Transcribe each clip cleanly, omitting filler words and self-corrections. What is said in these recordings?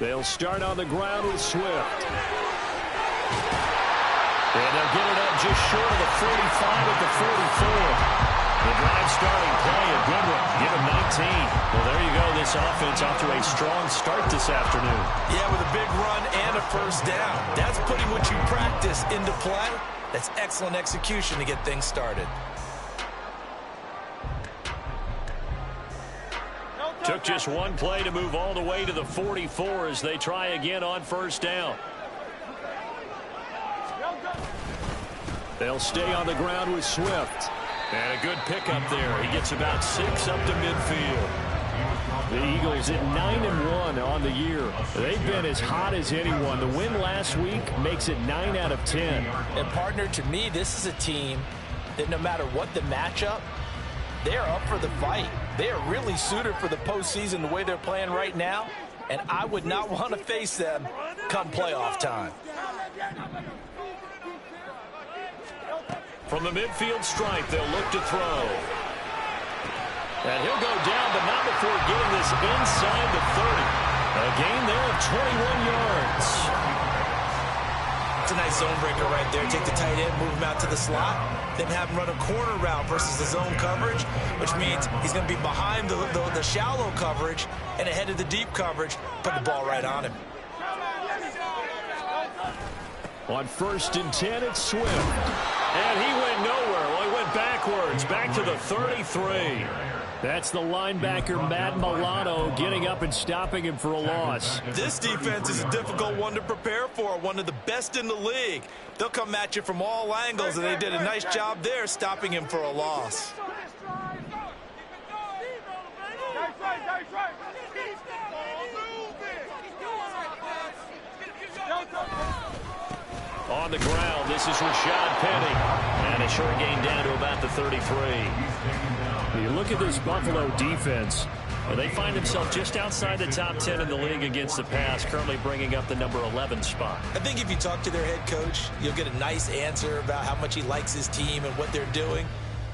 They'll start on the ground with Swift. And they'll get it up just short of the 45 at the 44. The drive starting play, a good one. Give him 19. Well, there you go. This offense off to a strong start this afternoon. Yeah, with a big run and a first down. That's putting what you practice into play. That's excellent execution to get things started. Took just one play to move all the way to the 44 as they try again on first down. They'll stay on the ground with Swift. And a good pickup there. He gets about 6 up to midfield. The Eagles at 9-1 on the year. They've been as hot as anyone. The win last week makes it 9 out of 10. And partner, to me, this is a team that no matter what the matchup, they're up for the fight. They are really suited for the postseason the way they're playing right now. And I would not want to face them come playoff time. From the midfield stripe, they'll look to throw. And he'll go down, but not before getting this inside the 30. A gain there of 21 yards. It's a nice zone breaker right there. Take the tight end, move him out to the slot, then have him run a corner route versus the zone coverage, which means he's going to be behind the shallow coverage and ahead of the deep coverage. Put the ball right on him. On 1st and 10, it's Swift. And he went nowhere. Well, he went backwards, back to the 33. That's the linebacker, Matt Milano, getting up and stopping him for a loss. This defense is a difficult one to prepare for, one of the best in the league. They'll come at you from all angles, and they did a nice job there stopping him for a loss. On the ground, this is Rashad Penny. And a short gain down to about the 33. You look at this Buffalo defense. They find themselves just outside the top 10 in the league against the pass, currently bringing up the number 11 spot. I think if you talk to their head coach, you'll get a nice answer about how much he likes his team and what they're doing.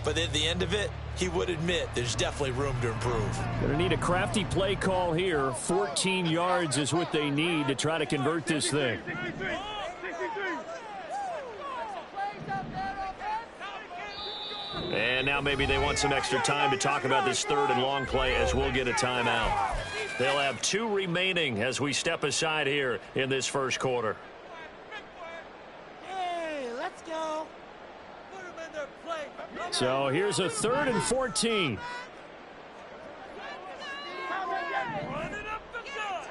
But at the end of it, he would admit there's definitely room to improve. Going to need a crafty play call here. 14 yards is what they need to try to convert this thing. And now maybe they want some extra time to talk about this 3rd and long play as we'll get a timeout. They'll have 2 remaining as we step aside here in this first quarter. Hey, let's go. Put them in their place. So here's a 3rd and 14. Running up the gut.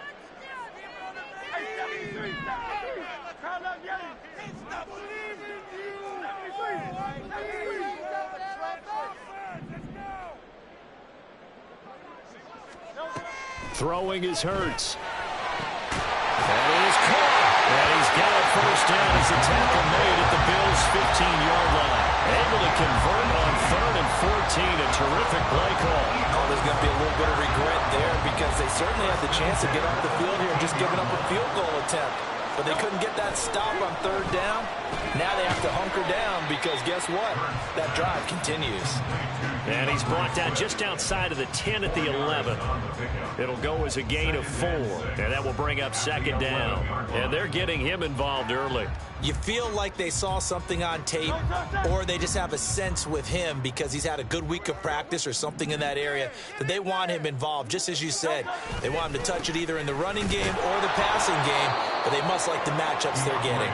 Throwing is Hurts. And it is caught. And he's got a first down as the tackle made at the Bills' 15-yard line. Able to convert on 3rd and 14. A terrific play call. Oh, there's going to be a little bit of regret there because they certainly had the chance to get off the field here and just giving up a field goal attempt. But they couldn't get that stop on 3rd down. Now they have to hunker down because guess what? That drive continues. And he's brought down just outside of the 10 at the 11. It'll go as a gain of 4. And that will bring up 2nd down. And they're getting him involved early. You feel like they saw something on tape or they just have a sense with him because he's had a good week of practice or something in that area that they want him involved. Just as you said, they want him to touch it either in the running game or the passing game, but they must like the matchups they're getting.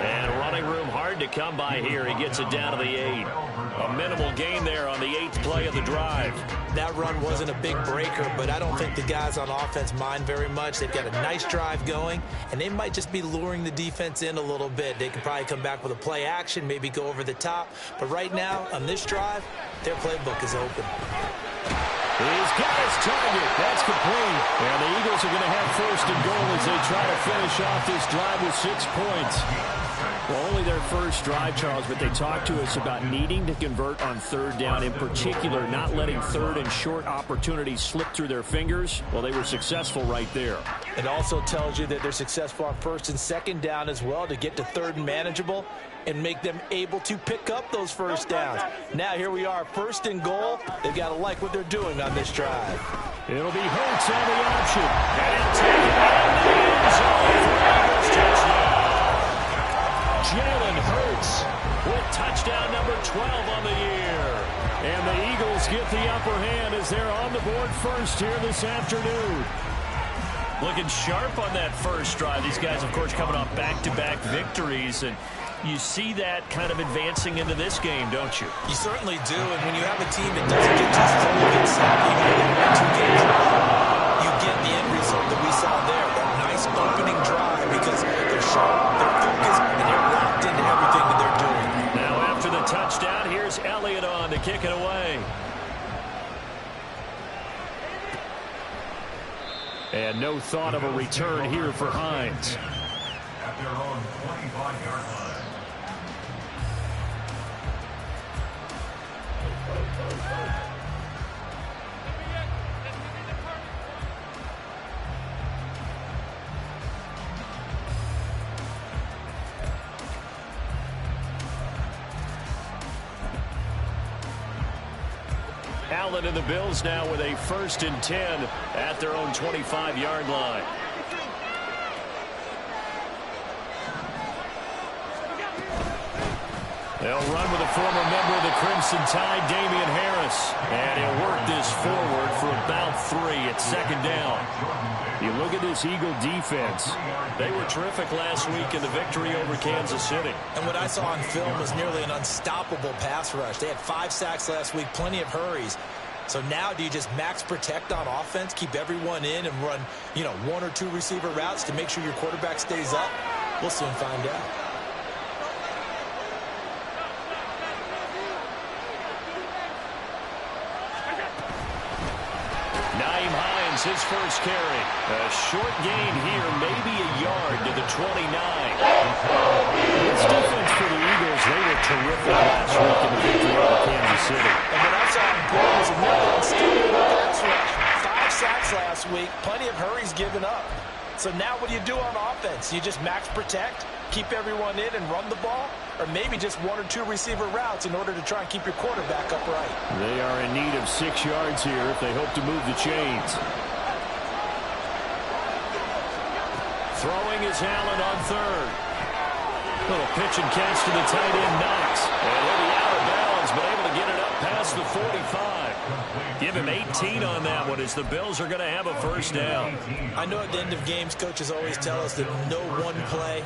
And running room hard to come by here. He gets it down to the 8. A minimal gain there on the 8th play of the drive. That run wasn't a big breaker, but I don't think the guys on offense mind very much. They've got a nice drive going, and they might just be luring the defense in a little bit. They could probably come back with a play action, maybe go over the top. But right now, on this drive, their playbook is open. He's got his target. That's complete. And the Eagles are going to have 1st and goal as they try to finish off this drive with 6 points. Well, only their first drive, Charles, but they talked to us about needing to convert on 3rd down, in particular, not letting 3rd and short opportunities slip through their fingers. Well, they were successful right there. It also tells you that they're successful on 1st and 2nd down as well to get to 3rd and manageable and make them able to pick up those first downs. Now here we are, 1st and goal. They've got to like what they're doing on this drive. It'll be Hurts on the option. And he'll take it out of the end zone for an Eagles touchdown. Jalen Hurts with touchdown number 12 on the year. And the Eagles get the upper hand as they're on the board first here this afternoon. Looking sharp on that first drive. These guys, of course, coming off back-to-back victories, and you see that kind of advancing into this game, don't you? You certainly do, and when you have a team that doesn't get too slow against even a 2-game drive, you get the end result that we saw there, that nice opening drive, because they're sharp, they're focused, and they're locked into everything that they're doing. Now after the touchdown, here's Elliott on to kick it away. And no thought of a return here for Hines. At their own 25-yard line. Allen and the Bills now with a 1st and 10 at their own 25-yard line. They'll run with a former member of the Crimson Tide, Damian Harris. And he'll work this forward for about 3 at 2nd down. You look at this Eagle defense. They were terrific last week in the victory over Kansas City. And what I saw on film was nearly an unstoppable pass rush. They had 5 sacks last week, plenty of hurries. So now do you just max protect on offense, keep everyone in, and run, 1 or 2 receiver routes to make sure your quarterback stays up? We'll soon find out. His first carry. A short gain here, maybe a yard to the 29. This defense for the Eagles, they were terrific last week in the victory over Kansas City. And what I saw in play was a nearly unstoppable pass rush. 5 sacks last week, plenty of hurries given up. So now what do you do on offense? You just max protect, keep everyone in and run the ball? Or maybe just 1 or 2 receiver routes in order to try and keep your quarterback upright? They are in need of 6 yards here if they hope to move the chains. Throwing is Allen on 3rd. Little pitch and catch to the tight end, Knox. And he'll be out of bounds, but able to get it up past the 45. Give him 18 on that one as the Bills are going to have a 1st down. I know at the end of games, coaches always tell us that no one play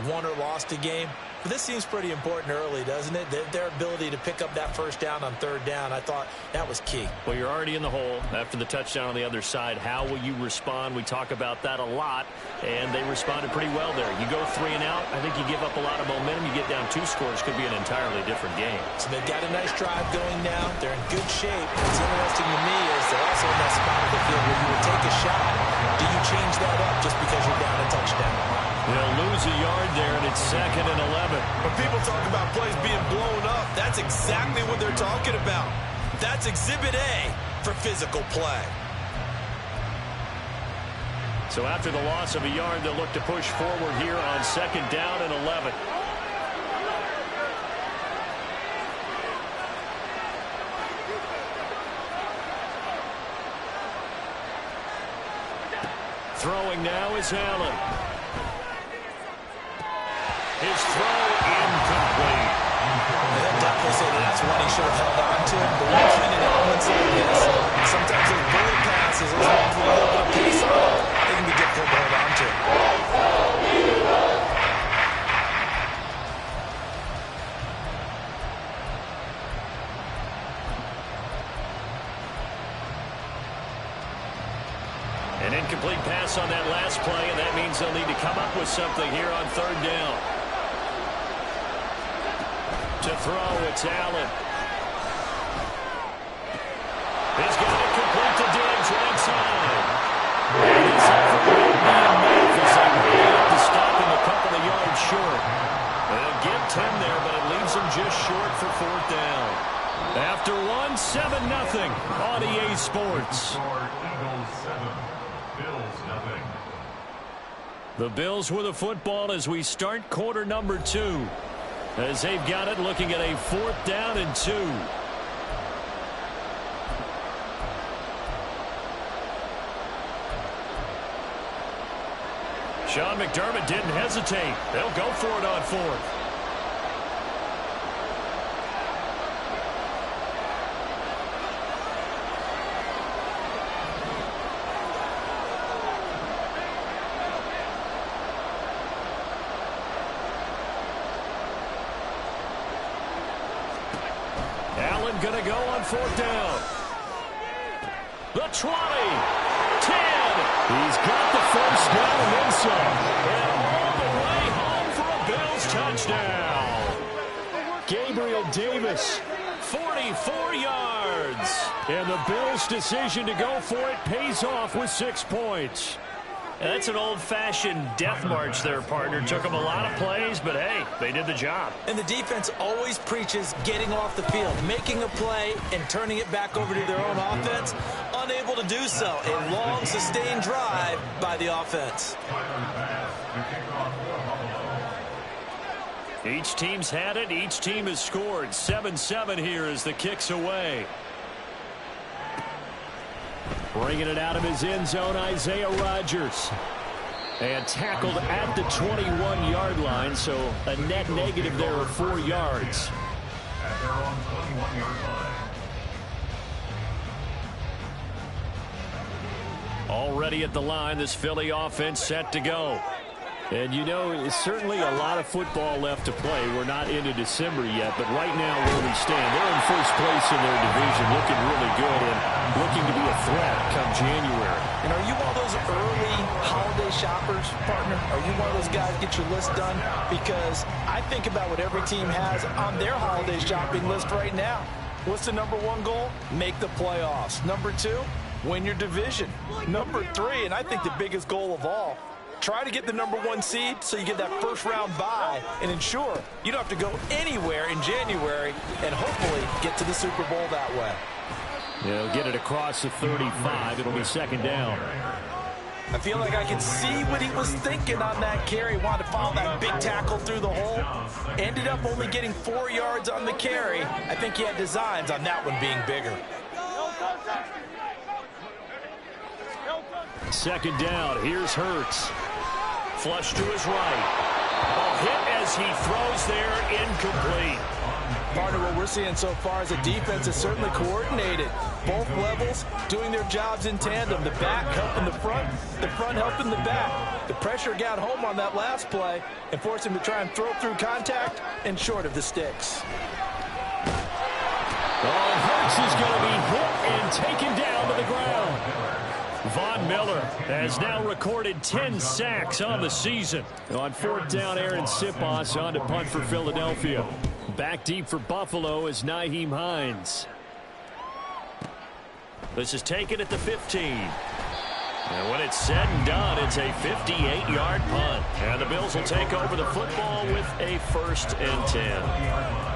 won or lost a game. But this seems pretty important early, doesn't it? Their ability to pick up that 1st down on 3rd down, I thought that was key. Well, you're already in the hole after the touchdown on the other side. How will you respond? We talk about that a lot, and they responded pretty well there. You go 3 and out, I think you give up a lot of momentum. You get down 2 scores, could be an entirely different game. So they've got a nice drive going now. They're in good shape. What's interesting to me is they're also in that spot of the field where you would take a shot. Do you change that up just because you're down a touchdown? They'll lose a yard there, and it's 2nd and 11. When people talk about plays being blown up, that's exactly what they're talking about. That's Exhibit A for physical play. So after the loss of a yard, they'll look to push forward here on 2nd down and 11. Throwing now is Allen. His throw incomplete. They'll definitely say that's one he should have held on to. But one thing in elements like this, sometimes those bullet passes, those ones with a little bit of pace on them, they can be difficult to hold on to. An incomplete pass on that last play, and that means they'll need to come up with something here on 3rd down. To throw, it's Allen. He's got it complete to Diggs right side. And this effort will be enough as they really have to stop him a couple of yards short. They'll get 10 there, but it leaves them just short for 4th down. After 1, 7-0 on EA Sports. Eagles 7, Bills nothing. The Bills with the football as we start quarter number 2. As they've got it, looking at a 4th down and 2. Sean McDermott didn't hesitate. They'll go for it on fourth. Allen going to go on fourth down. The 20, 10. He's got the first down and then some. And all the way home for a Bills touchdown. Gabriel Davis, 44 yards. And the Bills' decision to go for it pays off with 6 points. That's an old-fashioned death march there, partner. Took them a lot of plays, but, hey, they did the job. And the defense always preaches getting off the field, making a play, and turning it back over to their own offense. Unable to do so. A long, sustained drive by the offense. Each team's had it. Each team has scored. 7-7 here as the kick's away. Bringing it out of his end zone, Isaiah Rodgers. And tackled at the 21-yard line, so a net negative there of 4 yards. At their own 21-yard line. Already at the line, this Philly offense set to go. And, you know, it's certainly a lot of football left to play. We're not into December yet, but right now where we stand, they're in first place in their division, looking really good and looking to be a threat come January. And are you one of those early holiday shoppers, partner? Are you one of those guys get your list done? Because I think about what every team has on their holiday shopping list right now. What's the number 1 goal? Make the playoffs. Number 2, win your division. Number 3, and I think the biggest goal of all, try to get the number 1 seed so you get that first-round bye and ensure you don't have to go anywhere in January and hopefully get to the Super Bowl that way. They'll get it across the 35. It'll be second down. I feel like I can see what he was thinking on that carry. Wanted to follow that big tackle through the hole. Ended up only getting 4 yards on the carry. I think he had designs on that one being bigger. Second down. Here's Hurts. Flush to his right. A hit as he throws there, incomplete. Partner, what we're seeing so far is a defense is certainly coordinated. Both levels doing their jobs in tandem. The back helping the front helping the back. The pressure got home on that last play and forced him to try and throw through contact and short of the sticks. Oh, Hurts is going to be hit and taken down to the ground. Von Miller has now recorded 10 sacks on the season. On fourth down, Aaron Sipos on to punt for Philadelphia. Back deep for Buffalo is Nyheim Hines. This is taken at the 15. And when it's said and done, it's a 58-yard punt. And the Bills will take over the football with a 1st and 10.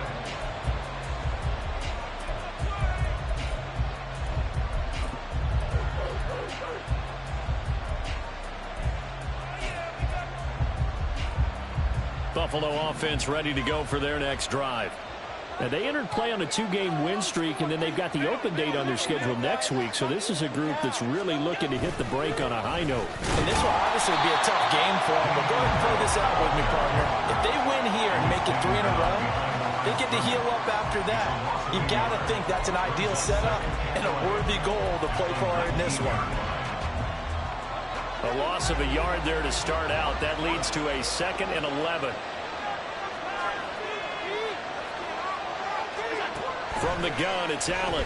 Buffalo offense ready to go for their next drive. Now, they entered play on a 2-game win streak, and then they've got the open date on their schedule next week. So this is a group that's really looking to hit the break on a high note. And this will obviously be a tough game for them, but go ahead and play this out with me, partner. If they win here and make it 3 in a row, they get to heal up after that. You've got to think that's an ideal setup and a worthy goal to play for in this one. A loss of a yard there to start out. That leads to a 2nd and 11. From the gun, it's Allen.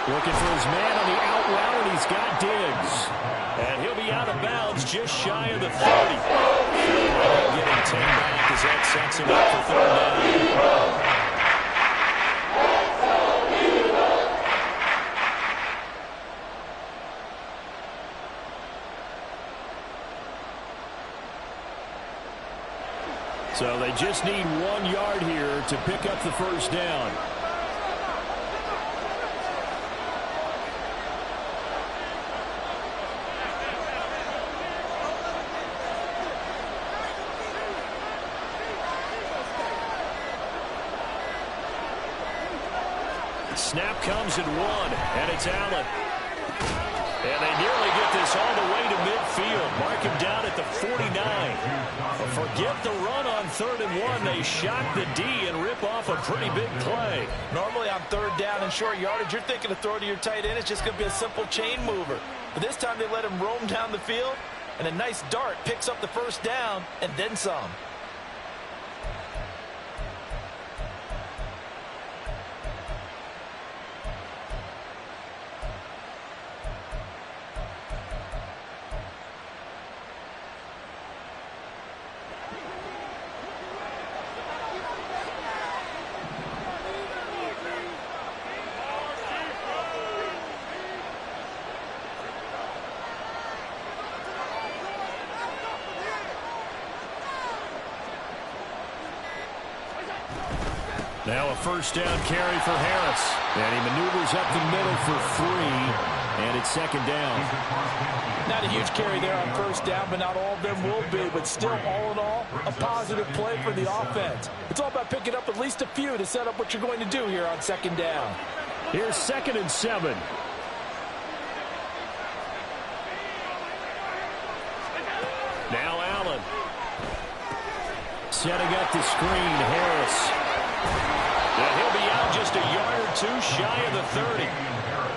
Looking for his man on the out route, and he's got Diggs. And he'll be out of bounds just shy of the 30. Getting 10 back as that sets him up for 3rd down. So they just need 1 yard here to pick up the first down. Snap comes at 1, and it's Allen. And they nearly get this all the way to midfield. field. Mark him down at the 49. But forget the run on 3rd and 1. They shock the D and rip off a pretty big play. Normally on 3rd down and short yardage, you're thinking to throw to your tight end. It's just going to be a simple chain mover. But this time they let him roam down the field, and a nice dart picks up the 1st down and then some. Now a 1st down carry for Harris. And he maneuvers up the middle for 3. And it's 2nd down. Not a huge carry there on 1st down, but not all of them will be. But still, all in all, a positive play for the offense. It's all about picking up at least a few to set up what you're going to do here on 2nd down. Here's 2nd and 7. Now Allen. Setting up the screen, Harris. And he'll be out just a yard or 2 shy of the 30.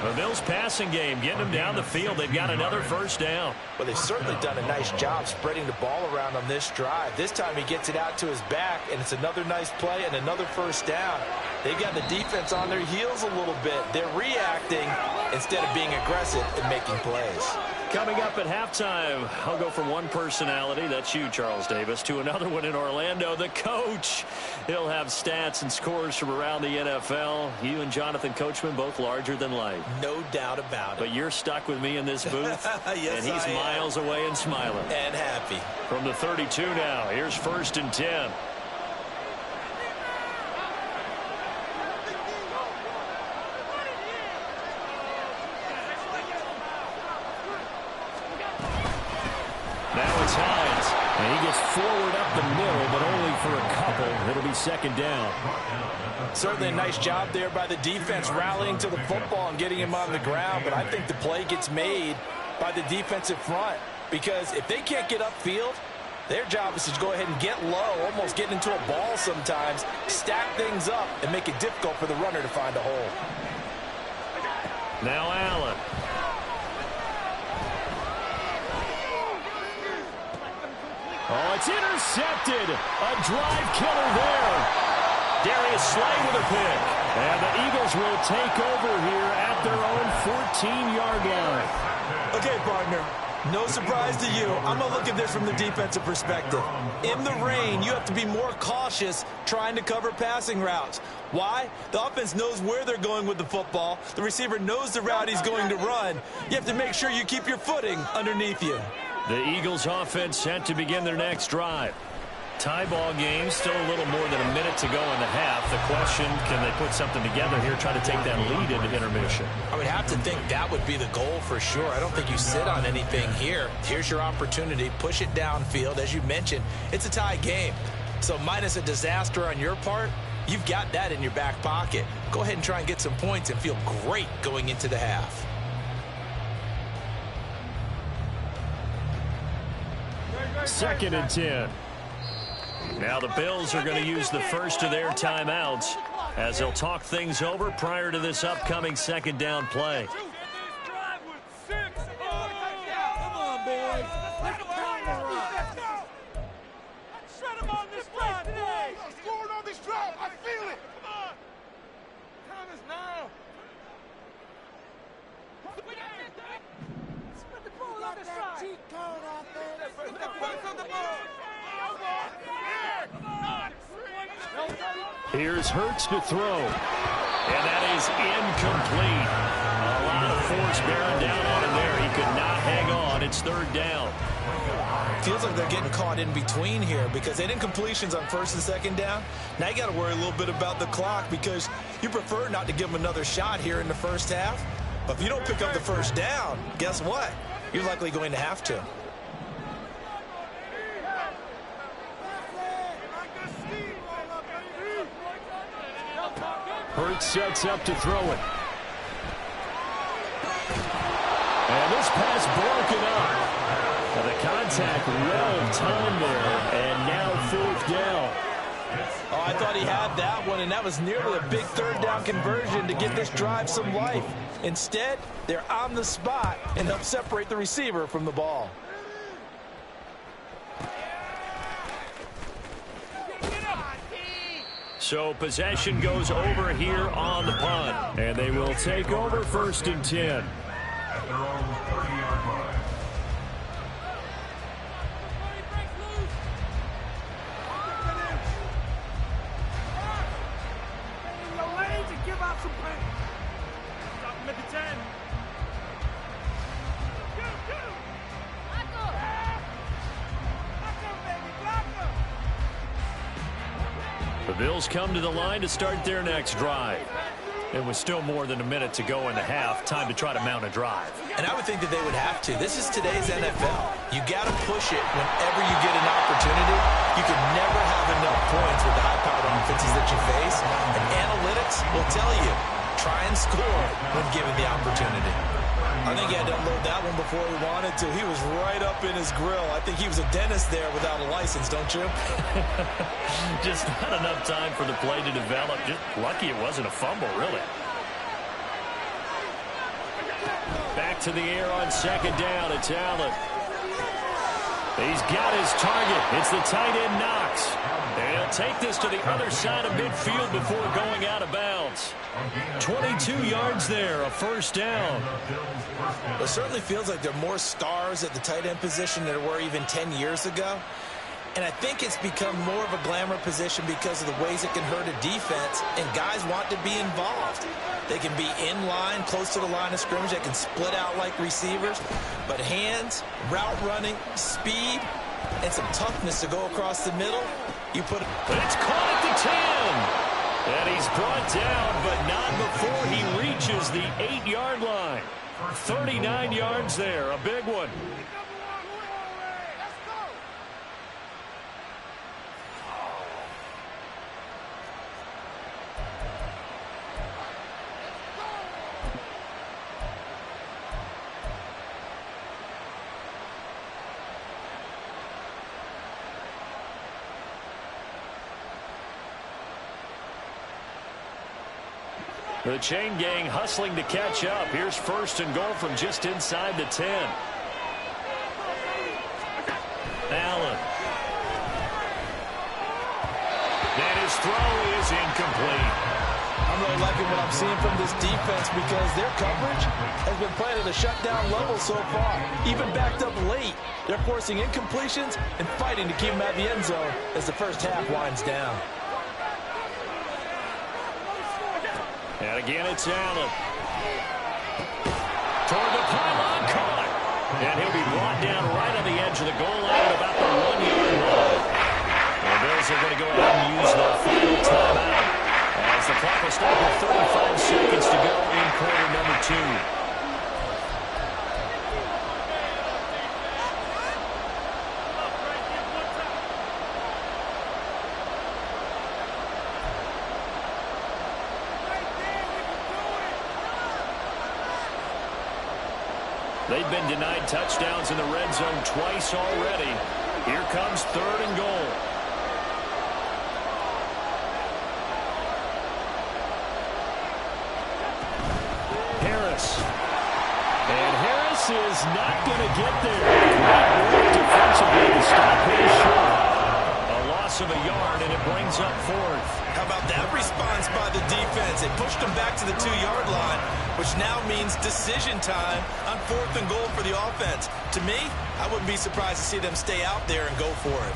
The Bills passing game getting them down the field. They've got another 1st down. Well, they've certainly done a nice job spreading the ball around on this drive. This time he gets it out to his back, and it's another nice play and another 1st down. They've got the defense on their heels a little bit. They're reacting instead of being aggressive and making plays. Coming up at halftime, I'll go from one personality, that's you, Charles Davis, to another one in Orlando, the coach. He'll have stats and scores from around the NFL. You and Jonathan Coachman both larger than life. No doubt about it. But you're stuck with me in this booth. Yes, and he's miles away and smiling. And happy. From the 32 now, here's 1st and 10. Now it's Hines. And he gets forward up the middle, but only for a couple. It'll be 2nd down. Certainly a nice job there by the defense rallying to the football and getting him on the ground. But I think the play gets made by the defensive front. Because if they can't get upfield, their job is to go ahead and get low, almost get into a ball sometimes, stack things up, and make it difficult for the runner to find a hole. Now Allen. Oh, it's intercepted. A drive killer there. Darius Slay with a pick. And the Eagles will take over here at their own 14-yard line. Okay, partner. No surprise to you. I'm going to look at this from the defensive perspective. In the rain, you have to be more cautious trying to cover passing routes. Why? The offense knows where they're going with the football. The receiver knows the route he's going to run. You have to make sure you keep your footing underneath you. The Eagles offense set to begin their next drive. Tie ball game, still a little more than a minute to go in the half. The question, can they put something together here, try to take that lead into intermission? I would have to think that would be the goal for sure. I don't think you sit on anything here. Here's your opportunity. Push it downfield. As you mentioned, it's a tie game. So minus a disaster on your part, you've got that in your back pocket. Go ahead and try and get some points and feel great going into the half. Second and 10. Now the Bills are going to use the first of their timeouts as they'll talk things over prior to this upcoming 2nd down play. Come on, boys. Let's go. Shred him on this drive today. Scoring on this drive. I feel it. Come on. Time is now. Spread the ball on this drive. Cheat code out there. Put the points on the board. Here's Hurts to throw. And that is incomplete. A lot of force bearing down on him there. He could not hang on. It's 3rd down. Feels like they're getting caught in between here because they did incompletions on 1st and 2nd down. Now you got to worry a little bit about the clock because you prefer not to give them another shot here in the first half. But if you don't pick up the 1st down, guess what? You're likely going to have to. Hurts sets up to throw it. And this pass broken up. The contact well timed there, and now 4th down. Oh, I thought he had that one, and that was nearly a big 3rd down conversion to give this drive some life. Instead, they're on the spot and help separate the receiver from the ball. So possession goes over here on the punt, and they will take over 1st and 10. At their own 30-yard line. Give out some pain. Stop him at the 10. The Bills come to the line to start their next drive. It was still more than a minute to go in the half. Time to try to mount a drive. And I would think that they would have to. This is today's NFL. You got to push it whenever you get an opportunity. You can never have enough points with the high-powered offenses that you face. And analytics will tell you, try and score when given the opportunity. I think he had to unload that one before he wanted to. He was right up in his grill. I think he was a dentist there without a license, don't you? Just not enough time for the play to develop. Just lucky it wasn't a fumble, really. Back to the air on 2nd down. It's Allen. He's got his target. It's the tight end Knox. And he'll take this to the other side of midfield before going out of bounds. 22 yards there, a 1st down. It certainly feels like there are more stars at the tight end position than there were even 10 years ago. And I think it's become more of a glamour position because of the ways it can hurt a defense, and guys want to be involved. They can be in line, close to the line of scrimmage. They can split out like receivers. But hands, route running, speed, and some toughness to go across the middle, you put it. But it's caught at the 10. And he's brought down, but not before he reaches the 8-yard line. 39 yards there, a big one. The chain gang hustling to catch up. Here's 1st and goal from just inside the 10. Allen. And his throw is incomplete. I'm really liking what I'm seeing from this defense because their coverage has been playing at a shutdown level so far. Even backed up late, they're forcing incompletions and fighting to keep them at the end zone as the first half winds down. And again, it's Allen. Toward the pylon, caught. And he'll be brought down right on the edge of the goal line at about the 1-yard line. The Bills are going to go ahead and use their final timeout as the clock will stop with 35 seconds to go in quarter number 2. They've been denied touchdowns in the red zone twice already. Here comes 3rd and goal. Harris. And Harris is not going to get there. Great work defensively to stop his shot. A loss of a yard, and it brings up 4th. How about that response by the defense? They pushed them back to the 2-yard line, which now means decision time on 4th and goal for the offense. To me, I wouldn't be surprised to see them stay out there and go for it.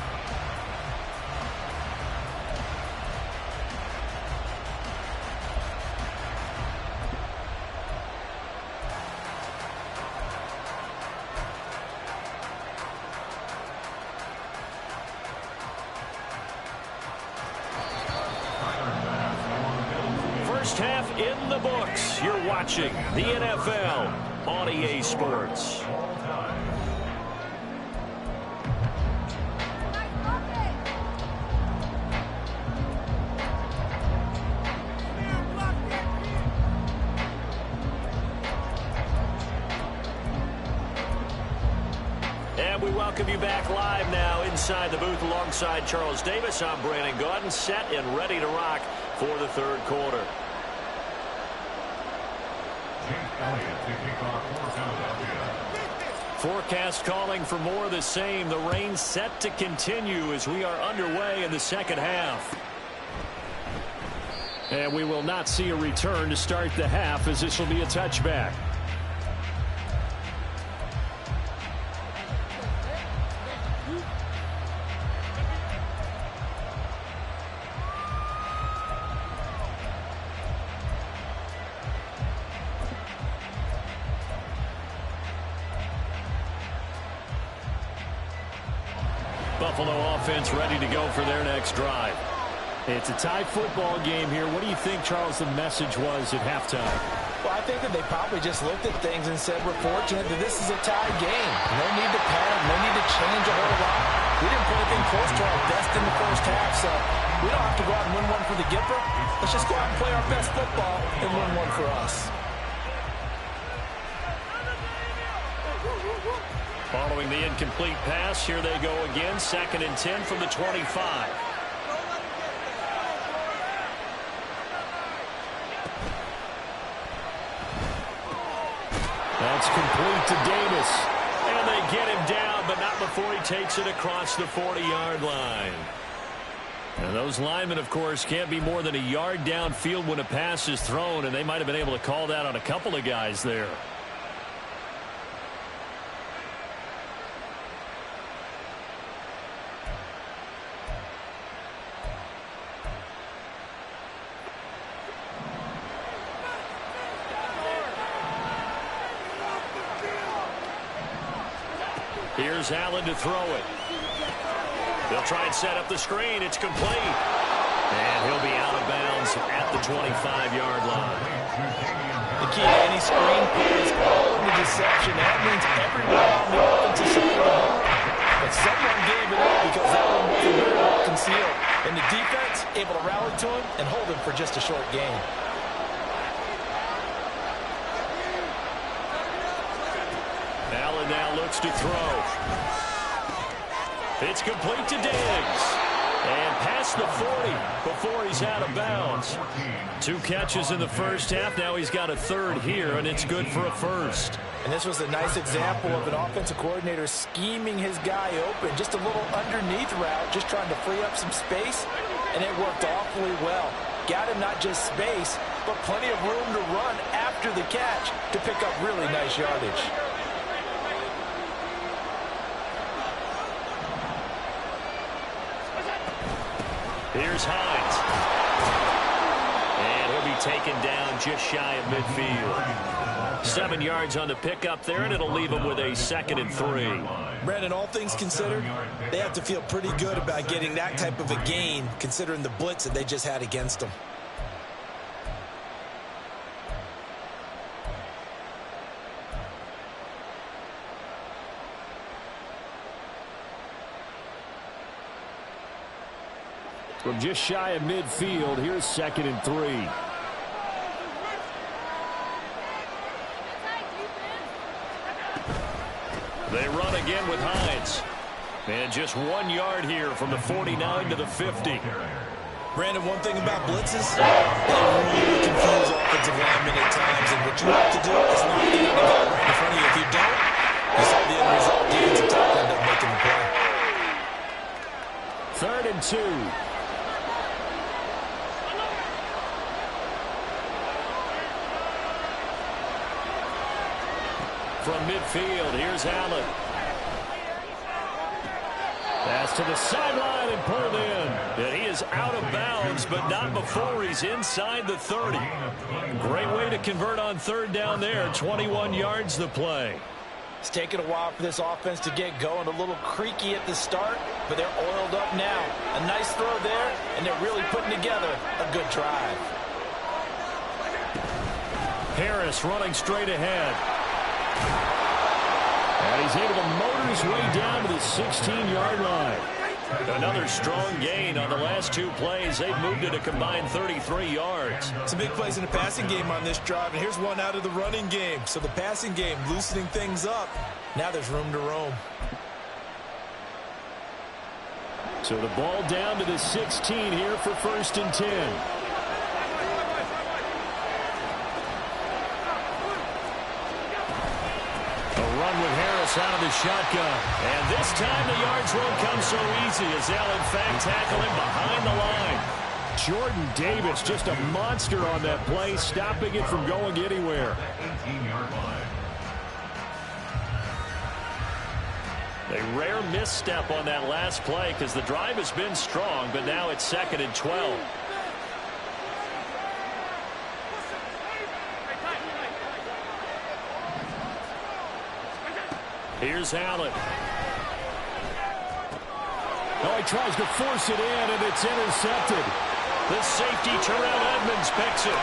First half in the books. You're watching the NFL on EA Sports. welcome you back live now inside the booth alongside Charles Davis. I'm Brandon Gaudin, set and ready to rock for the third quarter. Forecast calling for more of the same. The rain set to continue as we are underway in the second half. And we will not see a return to start the half, as this will be a touchback. Buffalo offense ready to go for their next drive. It's a tie football game here. What do you think, Charles, the message was at halftime? Well, I think that they probably just looked at things and said, we're fortunate that this is a tie game. No need to panic, no need to change a whole lot. We didn't put anything close to our best in the first half, so we don't have to go out and win one for the Gipper. Let's just go out and play our best football and win one for us. Following the incomplete pass, here they go again. 2nd and 10 from the 25. That's complete to Davis. And they get him down, but not before he takes it across the 40-yard line. And those linemen, of course, can't be more than a yard downfield when a pass is thrown, and they might have been able to call that on a couple of guys there. Here's Allen to throw it. They'll try and set up the screen. It's complete. And he'll be out of bounds at the 25-yard line. The key to any screen play is all in the deception. That means everyone on the offensive side of the ball. But someone gave it up because that one wasn't very well concealed. And the defense able to rally to him and hold him for just a short gain. Allen now looks to throw. It's complete to Diggs. And past the 40 before he's out of bounds. 2 catches in the first half. Now he's got a third here, and it's good for a first. And this was a nice example of an offensive coordinator scheming his guy open. Just a little underneath route, just trying to free up some space, and it worked awfully well. Got him not just space, but plenty of room to run after the catch to pick up really nice yardage. Here's Hines. And he'll be taken down just shy of midfield. 7 yards on the pickup there, and it'll leave him with a 2nd and 3. Brandon, all things considered, they have to feel pretty good about getting that type of a gain, considering the blitz that they just had against them. From just shy of midfield, here's 2nd and 3. They run again with Hines. And just 1 yard here from the 49 to the 50. Brandon, one thing about blitzes, they really confuse offensive linemen at times. And what you have to do is not get the guy right in front of you. If you don't, you saw the end result. Defensive tackle end up making the play. 3rd and 2. From midfield, here's Allen. Pass to the sideline and pulled in. And he is out of bounds, but not before he's inside the 30. Great way to convert on 3rd down there. 21 yards the play. It's taken a while for this offense to get going. A little creaky at the start, but they're oiled up now. A nice throw there, and they're really putting together a good drive. Harris running straight ahead. And he's able to motor his way down to the 16-yard line. Another strong gain on the last 2 plays. They've moved it a combined 33 yards. Some big plays in the passing game on this drive, and here's one out of the running game. So the passing game loosening things up. Now there's room to roam. So the ball down to the 16 here for 1st and 10. A run with Harris out of the shotgun. And this time the yards won't come so easy as they'll in fact tackle him behind the line. Jordan Davis, just a monster on that play, stopping it from going anywhere. 18-yard line. A rare misstep on that last play because the drive has been strong, but now it's 2nd and 12. Here's Allen. Oh, he tries to force it in, and it's intercepted. The safety, Terrell Edmonds, picks it.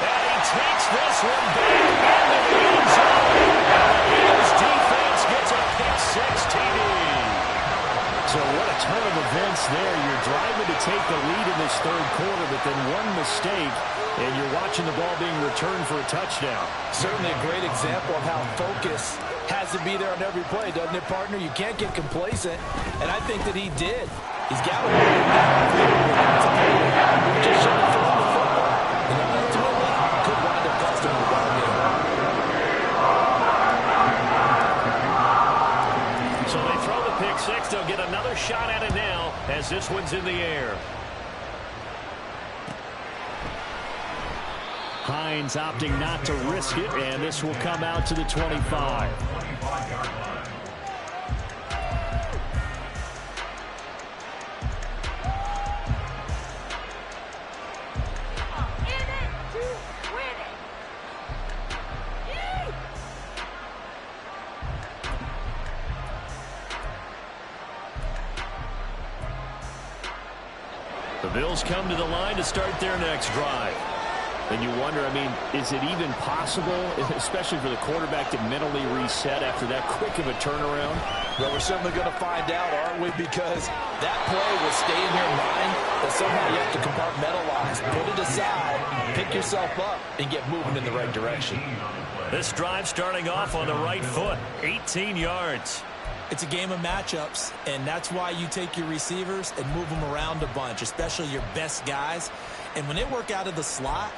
And he takes this one back into the end zone. And the Eagles defense gets a pick-6 TD. So what a turn of events there. You're driving to take the lead in this 3rd quarter, but then one mistake, and you're watching the ball being returned for a touchdown. Certainly a great example of how focus has to be there on every play, doesn't it, partner? You can't get complacent, and I think that he did. He's got to just showing for the football. And ultimately, could wind up costing the ball game. So they throw the pick-6. They'll get another shot at it now as this one's in the air. Hines opting not to risk it, and this will come out to the 25. 25-yard line. The Bills come to the line to start their next drive. And you wonder, I mean, is it even possible, especially for the quarterback, to mentally reset after that quick of a turnaround? Well, we're certainly going to find out, aren't we? Because that play will stay in your mind, but somehow you have to compartmentalize. Put it aside, pick yourself up, and get moving in the right direction. This drive starting off on the right foot, 18 yards. It's a game of matchups, and that's why you take your receivers and move them around a bunch, especially your best guys. And when they work out of the slot,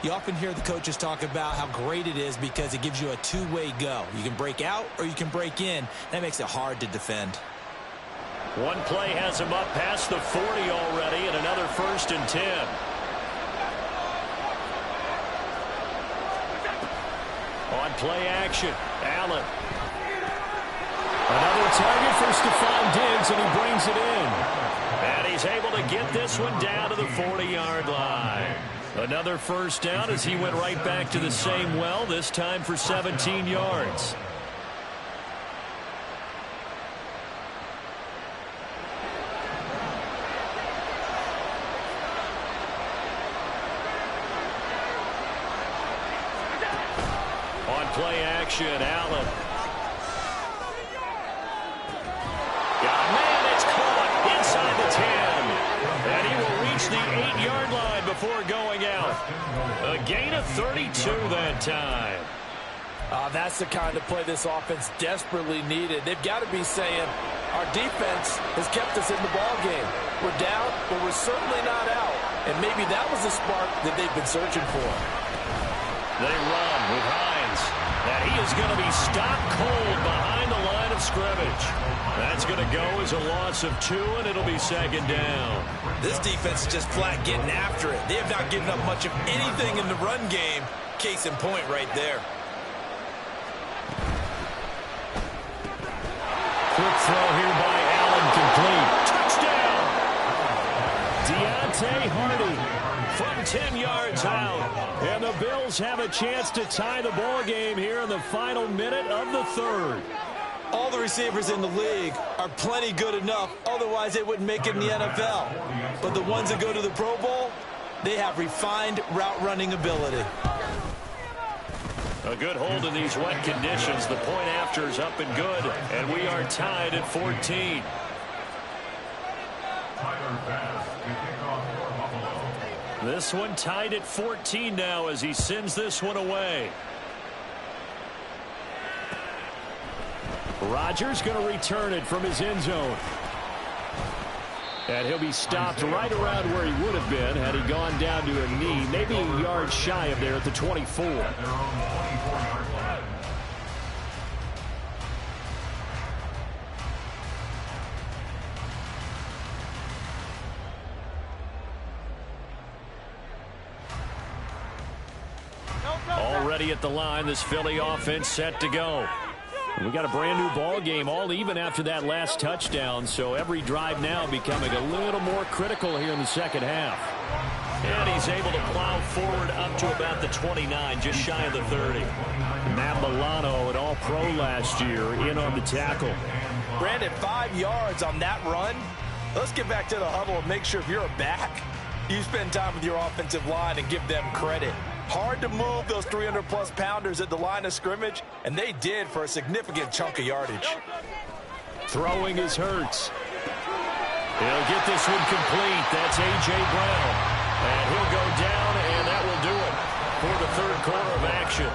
you often hear the coaches talk about how great it is because it gives you a two-way go. You can break out or you can break in. That makes it hard to defend. One play has him up past the 40 already, and another 1st and 10. On play action, Allen. Another target for Stephon Diggs, and he brings it in. And he's able to get this one down to the 40-yard line. Another 1st down as he went right back to the same well, this time for 17 yards. On play action, Allen. And he will reach the 8-yard line before going out. A gain of 32 that time. That's the kind of play this offense desperately needed. They've got to be saying, our defense has kept us in the ball game. We're down, but we're certainly not out. And maybe that was the spark that they've been searching for. They run with Hines. And he is going to be stopped cold behind the line of scrimmage. That's going to go as a loss of 2, and it'll be 2nd down. This defense is just flat getting after it. They have not given up much of anything in the run game. Case in point right there. Quick throw here by Allen, complete. Touchdown! Deontay Hardy from 10 yards out. And the Bills have a chance to tie the ball game here in the final minute of the 3rd. All the receivers in the league are plenty good enough. Otherwise, they wouldn't make it in the NFL. But the ones that go to the Pro Bowl, they have refined route running ability. A good hold in these wet conditions. The point after is up and good, and we are tied at 14. Tyler Bass to kick off for Buffalo. This one tied at 14 now as he sends this one away. Rodgers going to return it from his end zone. And he'll be stopped right around where he would have been had he gone down to a knee, maybe a yard shy of there at the 24. Already at the line, this Philly offense set to go. We got a brand new ball game, all even after that last touchdown, so every drive now becoming a little more critical here in the second half. And he's able to plow forward up to about the 29, just shy of the 30. Matt Milano, an all-pro last year, in on the tackle. Brandon, 5 yards on that run. Let's get back to the huddle and make sure if you're a back, you spend time with your offensive line and give them credit. Hard to move those 300-plus pounders at the line of scrimmage, and they did for a significant chunk of yardage. Throwing is Hurts. He'll get this one complete. That's A.J. Brown. And he'll go down, and that will do it for the third quarter of action.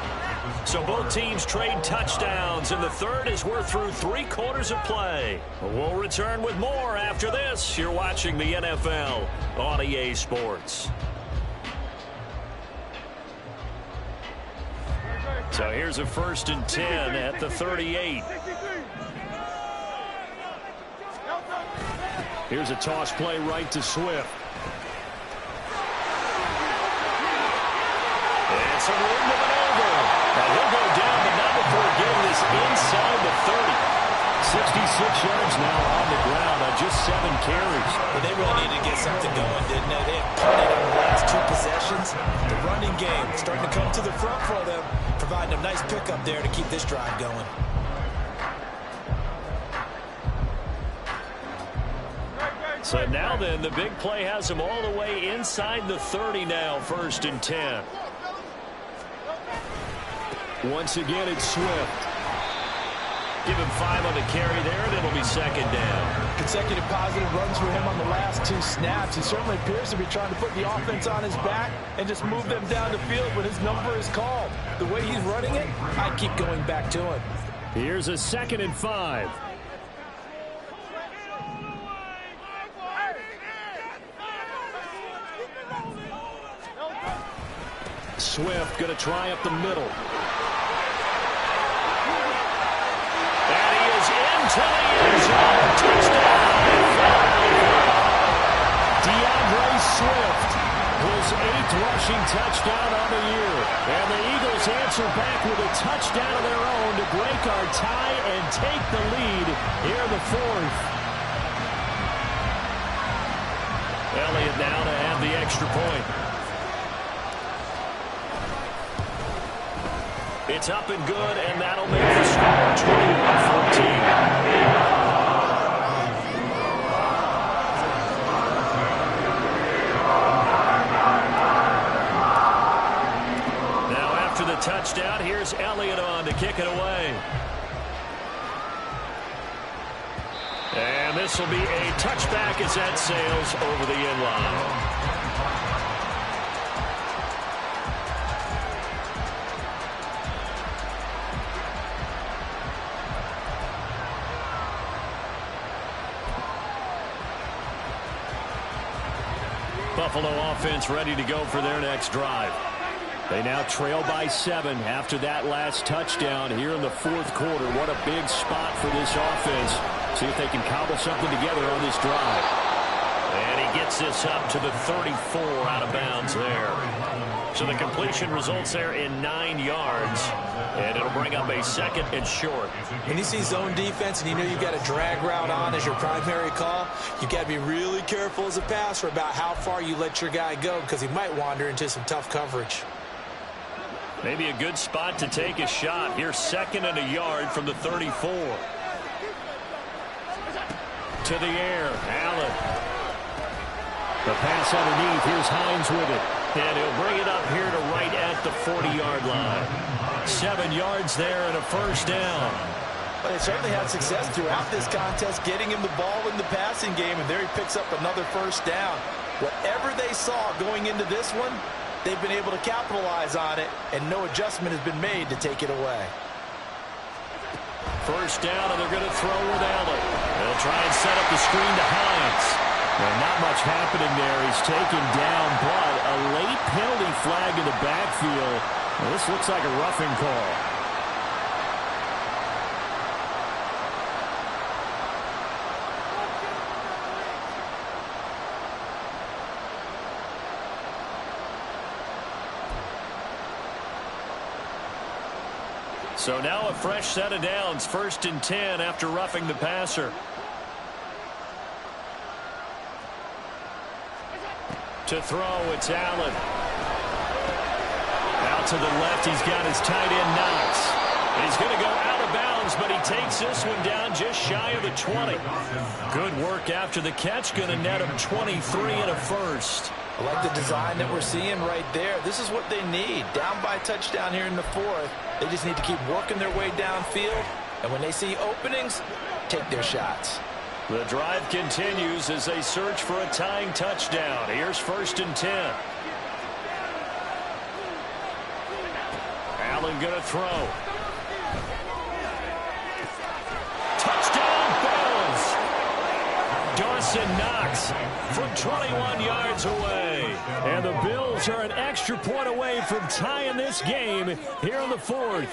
So both teams trade touchdowns, and the third as we're through 3 quarters of play. We'll return with more after this. You're watching the NFL on EA Sports. So here's a 1st and 10 at the 38. Here's a toss play right to Swift. And some room to maneuver. And he'll go down, but not before getting this inside the 30. 66 yards now on the ground on just 7 carries. But they really needed to get something going, didn't they? They had punted on the last 2 possessions. The running game starting to come to the front for them, providing a nice pickup there to keep this drive going. So now then, the big play has him all the way inside the 30 now, 1st and 10. Once again, it's Swift. Give him 5 on the carry there, and it'll be 2nd down. Consecutive positive runs for him on the last 2 snaps. He certainly appears to be trying to put the offense on his back and just move them down the field when his number is called. The way he's running it, I keep going back to him. Here's a 2nd and 5. Swift going to try up the middle. And he is into the end zone. Touchdown. DeAndre Swift, his 8th rushing touchdown on the year. And the Eagles answer back with a touchdown of their own to break our tie and take the lead here in the 4th. Elliott now to have the extra point. It's up and good, and that'll make the score 21-14. Now after the touchdown, here's Elliott on to kick it away. And this will be a touchback as that sails over the end line. Buffalo offense ready to go for their next drive. They now trail by 7 after that last touchdown here in the 4th quarter. What a big spot for this offense. See if they can cobble something together on this drive. And he gets this up to the 34 out of bounds there. So the completion results there in 9 yards. And it'll bring up a 2nd and short. When you see zone defense and you know you've got a drag route on as your primary call, you've got to be really careful as a passer about how far you let your guy go because he might wander into some tough coverage. Maybe a good spot to take a shot. Here's 2nd and a yard from the 34. To the air, Allen. The pass underneath. Here's Hines with it. And he'll bring it up here to right at the 40-yard line. 7 yards there and a 1st down. But they certainly had success throughout this contest getting him the ball in the passing game, and there he picks up another 1st down. Whatever they saw going into this one, they've been able to capitalize on it, and no adjustment has been made to take it away. first down, and they're going to throw with Allen. They'll try and set up the screen to Hines. Well, not much happening there. He's taken down, but a late penalty flag in the backfield. Well, this looks like a roughing call. So now a fresh set of downs, 1st and 10 after roughing the passer. To throw, it's Allen. Out to the left, he's got his tight end Knox. And he's going to go out of bounds, but he takes this one down just shy of the 20. Good work after the catch, going to net him 23 and a first. I like the design that we're seeing right there. This is what they need. Down by a touchdown here in the 4th. They just need to keep working their way downfield. And when they see openings, take their shots. The drive continues as they search for a tying touchdown. Here's 1st and 10. Allen going to throw. Touchdown, Bills! Dawson Knox from 21 yards away. And the Bills are an extra point away from tying this game here in the 4th.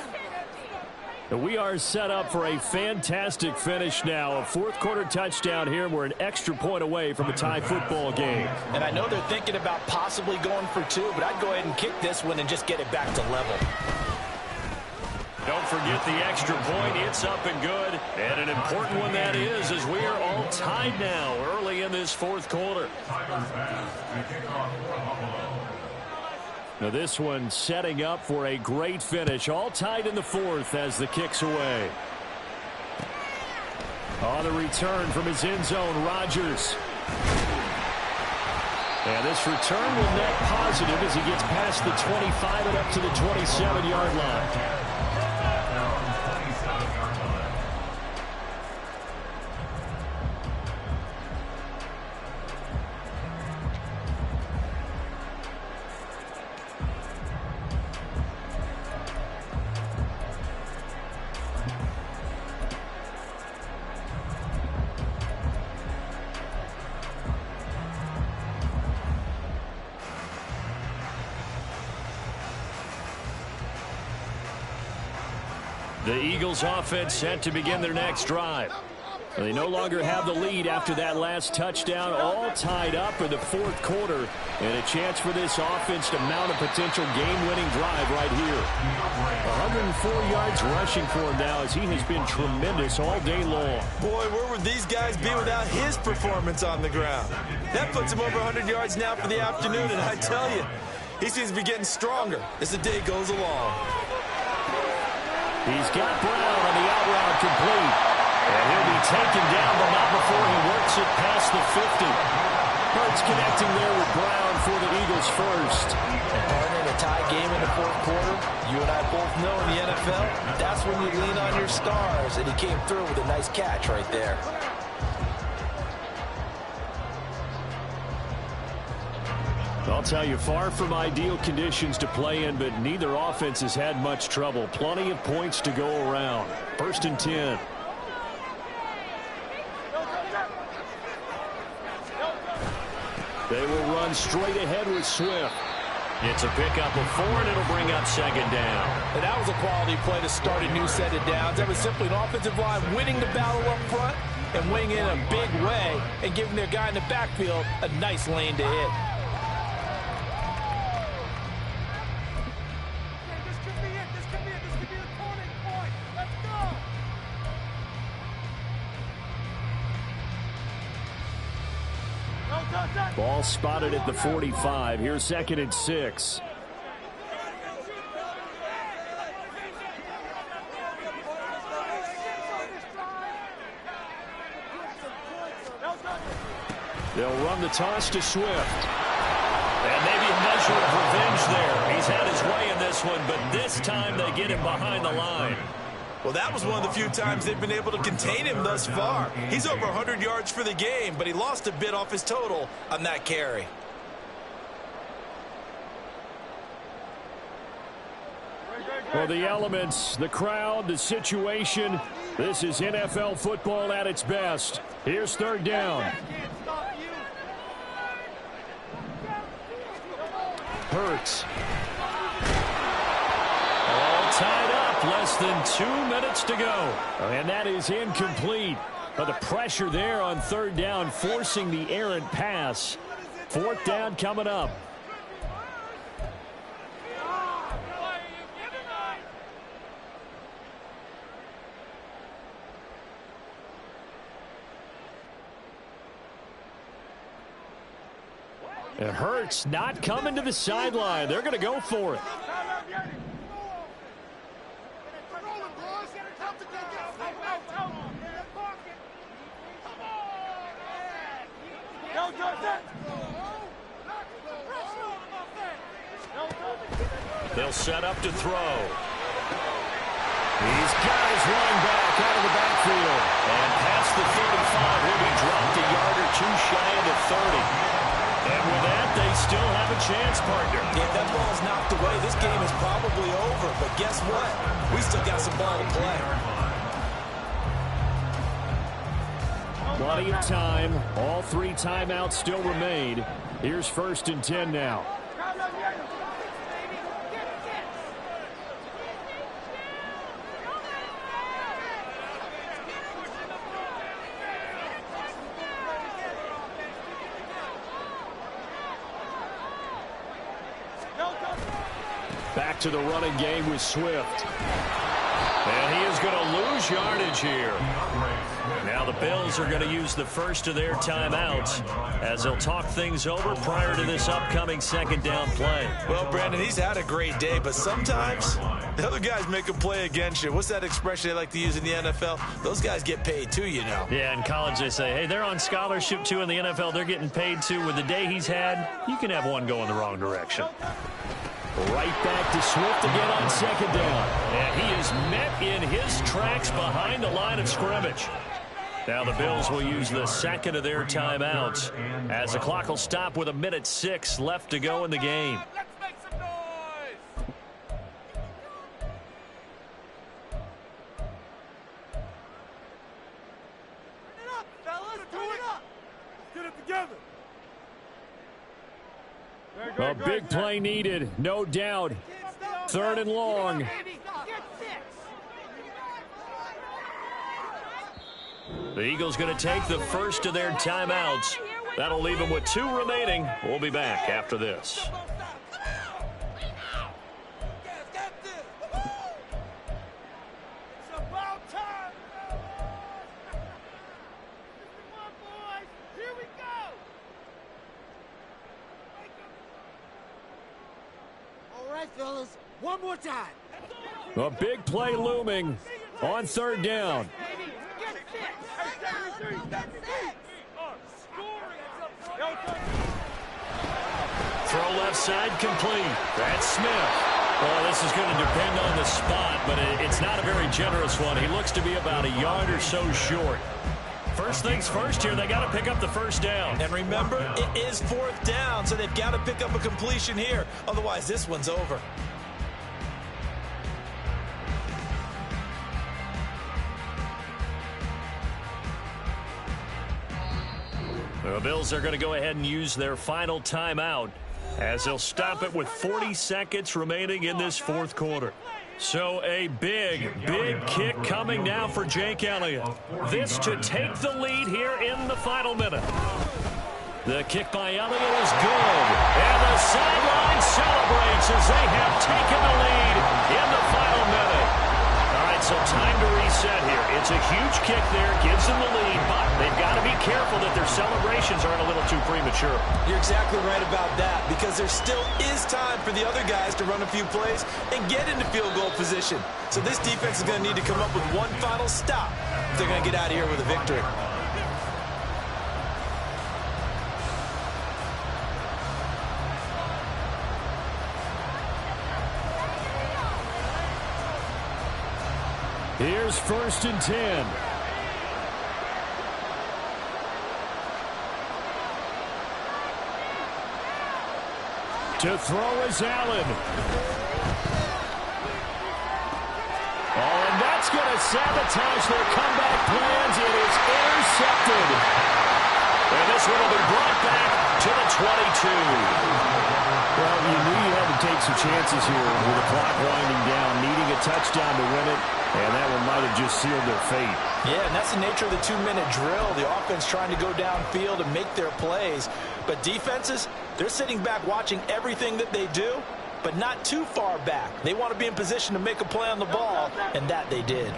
We are set up for a fantastic finish now. A 4th quarter touchdown here. We're an extra point away from a tie football game. And I know they're thinking about possibly going for 2, but I'd go ahead and kick this one and just get it back to level. Don't forget the extra point. It's up and good. And an important one that is, as we are all tied now early in this 4th quarter. Now this one setting up for a great finish. All tied in the 4th as the kick's away. On the return from his end zone, Rodgers. And this return will net positive as he gets past the 25 and up to the 27-yard line. The Eagles offense set to begin their next drive. They no longer have the lead after that last touchdown, all tied up in the 4th quarter, and a chance for this offense to mount a potential game-winning drive right here. 104 yards rushing for him now as he has been tremendous all day long. Boy, where would these guys be without his performance on the ground? That puts him over 100 yards now for the afternoon, and I tell you, he seems to be getting stronger as the day goes along. He's got Brown on the out route complete. And he'll be taken down, but not before he works it past the 50. Hurts connecting there with Brown for the Eagles first. And partner, in a tie game in the 4th quarter, you and I both know in the NFL, that's when you lean on your stars. And he came through with a nice catch right there. I'll tell you, far from ideal conditions to play in, but neither offense has had much trouble. Plenty of points to go around. 1st and 10. They will run straight ahead with Swift. It's a pickup of 4, and it'll bring up 2nd down. And that was a quality play to start a new set of downs. That was simply an offensive line winning the battle up front and winning in a big way and giving their guy in the backfield a nice lane to hit. Ball spotted at the 45. Here's 2nd and 6. They'll run the toss to Swift. And maybe a measure of revenge there. He's had his way in this one, but this time they get him behind the line. Well, that was one of the few times they've been able to contain him thus far. He's over 100 yards for the game, but he lost a bit off his total on that carry. Well, the elements, the crowd, the situation, this is NFL football at its best. Here's third down. Hurts. All tied up, less than 2 minutes to go. And that is incomplete. But the pressure there on third down, forcing the errant pass. Fourth down coming up. It hurts not coming to the sideline. They're going to go for it. They'll set up to throw. He's got his running back out of the backfield. And past the 35, he'll be dropped a yard or two shy of the 30. And with that, they still have a chance, partner. If that ball's knocked away, this game is probably over. But guess what? We still got some ball to play. Plenty of time. All 3 timeouts still remain. Here's 1st and 10 now. Back to the running game with Swift. And he is going to lose yardage here. Now the Bills are going to use the first of their timeouts as they'll talk things over prior to this upcoming second down play. Well, Brandon, he's had a great day, but sometimes the other guys make a play against you. What's that expression they like to use in the NFL? Those guys get paid too, you know. Yeah, in college they say, hey, they're on scholarship too. In the NFL, they're getting paid too. With the day he's had, you can have one go in the wrong direction. Right back to Swift again on second down. And he is met in his tracks behind the line of scrimmage. Now the Bills will use the second of their timeouts as the clock will stop with 1:06 left to go in the game. Let's make some noise! Turn it up, fellas! Turn it up! Get it together! A big play needed, no doubt. 3rd and long. The Eagles going to take the first of their timeouts. That'll leave them with 2 remaining. We'll be back after this. Fellas, one more time. A big play looming on 3rd down. Throw left side complete. That's Smith. Well, this is going to depend on the spot, but it's not a very generous one. He looks to be about a yard or so short. First things first here, they got to pick up the first down. And remember, it is 4th down, so they've got to pick up a completion here. Otherwise, this one's over. The Bills are going to go ahead and use their final timeout as they'll stop it with 40 seconds remaining in this 4th quarter. So a big kick coming now for Jake Elliott. This to take the lead here in the final minute. The kick by Elliott is good. And the sideline celebrates as they have taken the lead in the final minute. All right, so time to reset here. It's a huge kick there, gives them the lead, but they've got to be careful that their celebrations aren't a little too premature. You're exactly right about that, because there still is time for the other guys to run a few plays and get into field goal position. So this defense is going to need to come up with one final stop if they're going to get out of here with a victory. Here's 1st and 10. To throw is Allen. to sabotage their comeback plans. It is intercepted. And this one will be brought back to the 22. Well, you knew you had to take some chances here with the clock winding down, needing a touchdown to win it, and that one might have just sealed their fate. Yeah, and that's the nature of the 2-minute drill. The offense trying to go downfield and make their plays. But defenses, they're sitting back watching everything that they do, but not too far back. They want to be in position to make a play on the ball, and that they did.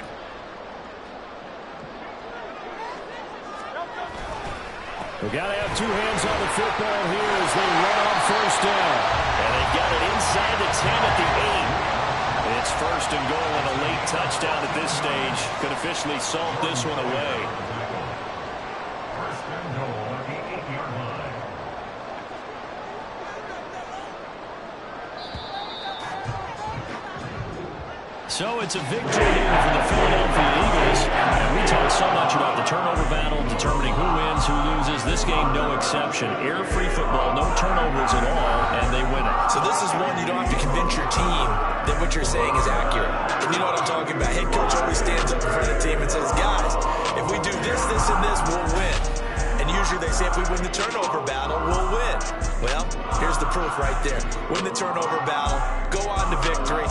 We've got to have two hands on the football here as they run on first down. And they've got it inside the 10 at the 8. It's first and goal and a late touchdown at this stage. Could officially salt this one away. First and goal at the 8-yard line. So it's a victory here for the Philadelphia Eagles. And we talk so much about the turnover battle, determining who wins, who loses. This game, no exception. Air-free football, no turnovers at all, and they win it. So this is one you don't have to convince your team that what you're saying is accurate. And you know what I'm talking about. Head coach always stands up in front of the team and says, guys, if we do this, this, and this, we'll win. And usually they say if we win the turnover battle, we'll win. Well, here's the proof right there. Win the turnover battle, go on to victory.